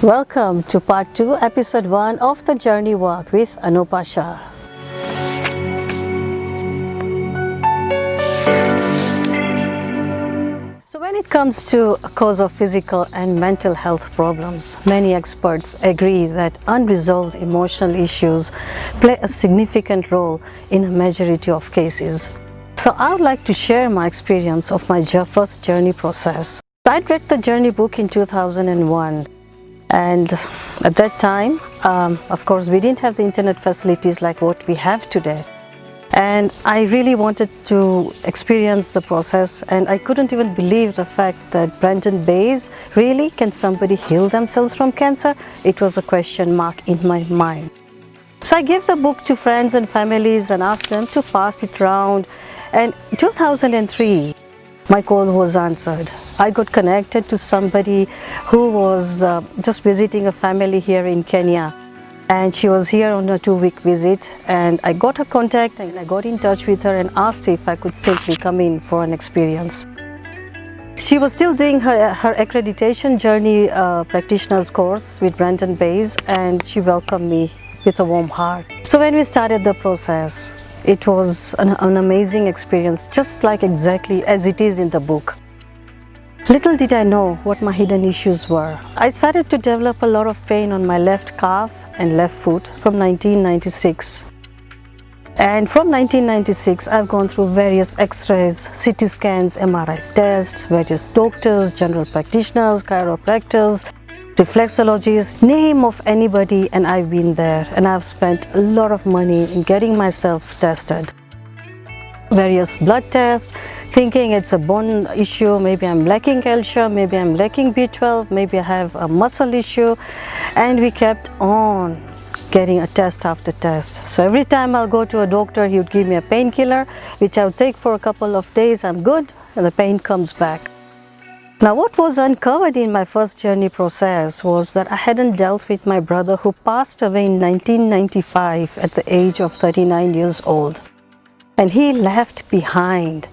Welcome to part 2, episode 1 of the Journey Walk with Anupa Shah. So when it comes to a cause of physical and mental health problems, many experts agree that unresolved emotional issues play a significant role in a majority of cases. So I would like to share my experience of my first journey process. I read the Journey book in 2001. And at that time, of course, we didn't have the internet facilities like what we have today. And I really wanted to experience the process, and I couldn't even believe the fact that Brenton Bayes, really, can somebody heal themselves from cancer? It was a question mark in my mind. So I gave the book to friends and families and asked them to pass it around. And in 2003, my call was answered. I got connected to somebody who was just visiting a family here in Kenya, and she was here on a 2-week visit, and I got her contact and I got in touch with her and asked her if I could simply come in for an experience. She was still doing her accreditation journey practitioner's course with Brenton Bayes, and she welcomed me with a warm heart. So when we started the process, it was an amazing experience, just like exactly as it is in the book. Little did I know what my hidden issues were. I started to develop a lot of pain on my left calf and left foot from 1996. And from 1996, I've gone through various x-rays, CT scans, MRI tests, various doctors, general practitioners, chiropractors, reflexologists, name of anybody, and I've been there, and I've spent a lot of money in getting myself tested. Various blood tests, thinking it's a bone issue, maybe I'm lacking calcium, maybe I'm lacking B12, maybe I have a muscle issue, and we kept on getting a test after test. So every time I'll go to a doctor, he would give me a painkiller, which I'll take for a couple of days, I'm good, and the pain comes back. Now what was uncovered in my first journey process was that I hadn't dealt with my brother who passed away in 1995 at the age of 39 years old. And he left behind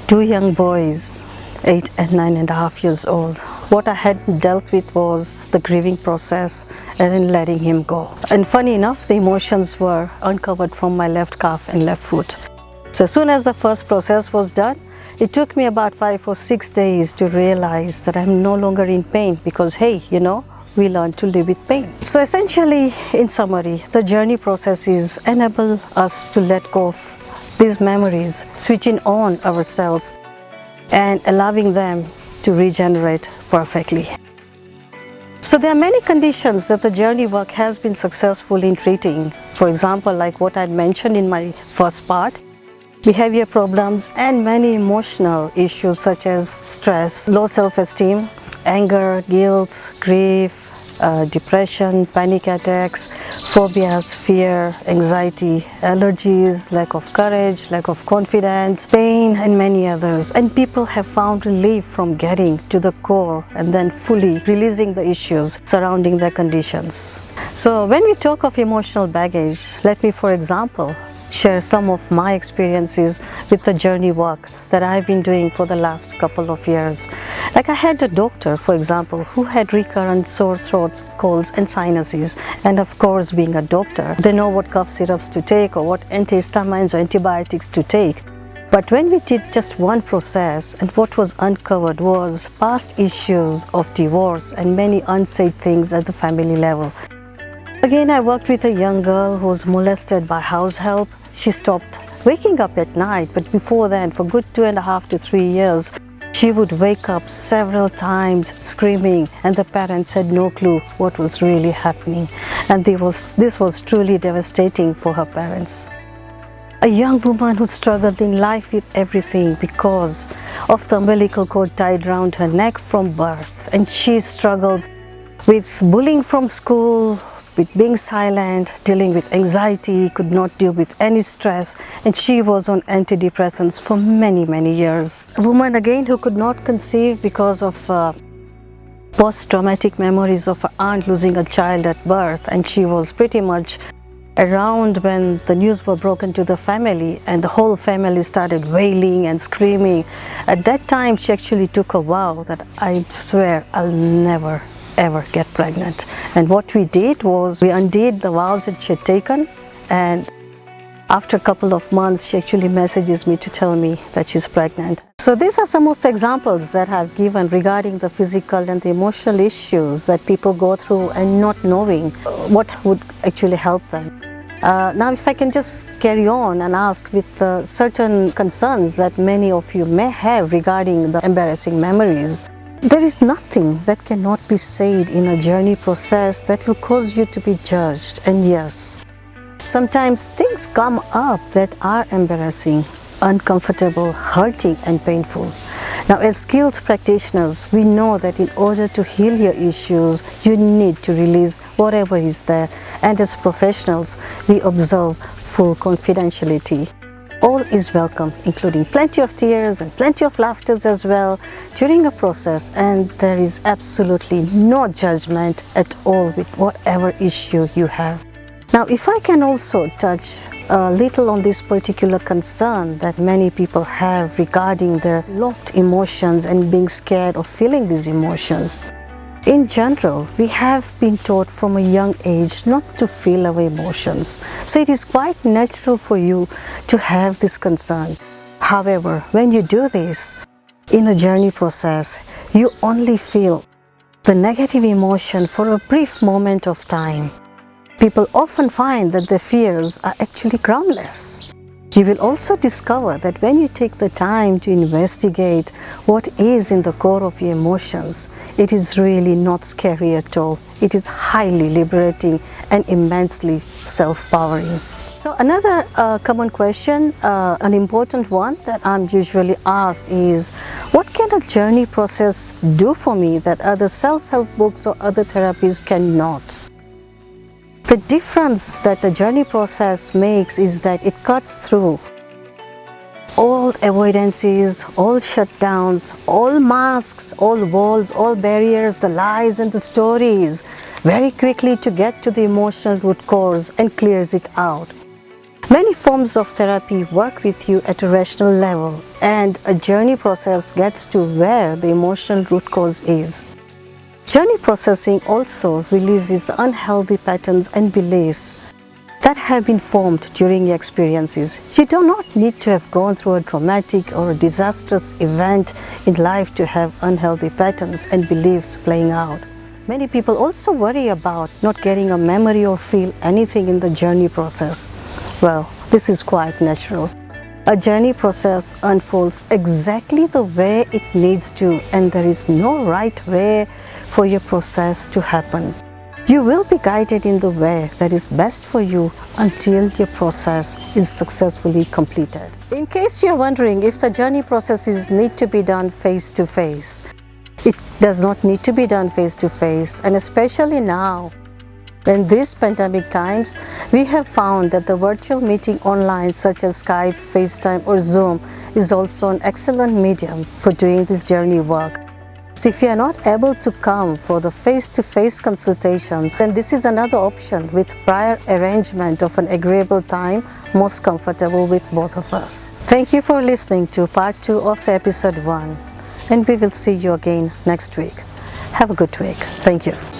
2 young boys, 8 and 9.5 years old. What I hadn't dealt with was the grieving process and then letting him go. And funny enough, the emotions were uncovered from my left calf and left foot. So as soon as the first process was done, it took me about 5 or 6 days to realize that I'm no longer in pain because, hey, we learn to live with pain. So essentially, in summary, the journey processes enable us to let go of these memories, switching on our cells and allowing them to regenerate perfectly. So there are many conditions that the journey work has been successful in treating. For example, like what I mentioned in my first part, behavior problems and many emotional issues such as stress, low self-esteem, anger, guilt, grief, depression, panic attacks, phobias, fear, anxiety, allergies, lack of courage, lack of confidence, pain, and many others. And people have found relief from getting to the core and then fully releasing the issues surrounding their conditions. So when we talk of emotional baggage, let me, for example, share some of my experiences with the journey work that I've been doing for the last couple of years. Like I had a doctor, for example, who had recurrent sore throats, colds and sinuses, and of course, being a doctor, they know what cough syrups to take or what antihistamines or antibiotics to take. But when we did just one process, and what was uncovered was past issues of divorce and many unsaid things at the family level. Again, I worked with a young girl who was molested by house help. She stopped waking up at night, but before then, for good 2.5 to 3 years, she would wake up several times screaming, and the parents had no clue what was really happening. And this was truly devastating for her parents. A young woman who struggled in life with everything because of the umbilical cord tied around her neck from birth. And she struggled with bullying from school, with being silent, dealing with anxiety, could not deal with any stress, and she was on antidepressants for many years. A woman again who could not conceive because of post-traumatic memories of her aunt losing a child at birth, and she was pretty much around when the news were broken to the family, and the whole family started wailing and screaming. At that time, she actually took a vow that I swear I'll never ever get pregnant. And what we did was we undid the vows that she had taken, and after a couple of months she actually messages me to tell me that she's pregnant. So these are some of the examples that I've given regarding the physical and the emotional issues that people go through and not knowing what would actually help them. Now if I can just carry on and ask with certain concerns that many of you may have regarding the embarrassing memories. There is nothing that cannot be said in a journey process that will cause you to be judged. And yes, sometimes things come up that are embarrassing, uncomfortable, hurting and painful. Now as skilled practitioners, we know that in order to heal your issues, you need to release whatever is there. And as professionals, we observe full confidentiality. All is welcome, including plenty of tears and plenty of laughter as well during a process, and there is absolutely no judgment at all with whatever issue you have. Now, if I can also touch a little on this particular concern that many people have regarding their locked emotions and being scared of feeling these emotions. In general, we have been taught from a young age not to feel our emotions. So it is quite natural for you to have this concern. However, when you do this in a journey process, you only feel the negative emotion for a brief moment of time. People often find that their fears are actually groundless. You will also discover that when you take the time to investigate what is in the core of your emotions, it is really not scary at all. It is highly liberating and immensely self-powering. So another common question, an important one that I'm usually asked is, what can a journey process do for me that other self-help books or other therapies cannot? The difference that the journey process makes is that it cuts through all avoidances, all shutdowns, all masks, all walls, all barriers, the lies and the stories very quickly to get to the emotional root cause and clears it out. Many forms of therapy work with you at a rational level, and a journey process gets to where the emotional root cause is. Journey processing also releases unhealthy patterns and beliefs that have been formed during your experiences. You do not need to have gone through a traumatic or a disastrous event in life to have unhealthy patterns and beliefs playing out. Many people also worry about not getting a memory or feel anything in the journey process. Well, this is quite natural. A journey process unfolds exactly the way it needs to, and there is no right way for your process to happen. You will be guided in the way that is best for you until your process is successfully completed. In case you are wondering if the journey processes need to be done face-to-face, it does not need to be done face-to-face, and especially now. In these pandemic times, we have found that the virtual meeting online such as Skype, FaceTime or Zoom is also an excellent medium for doing this journey work. So if you are not able to come for the face-to-face consultation, then this is another option with prior arrangement of an agreeable time, most comfortable with both of us. Thank you for listening to part 2 of the episode 1, and we will see you again next week. Have a good week. Thank you.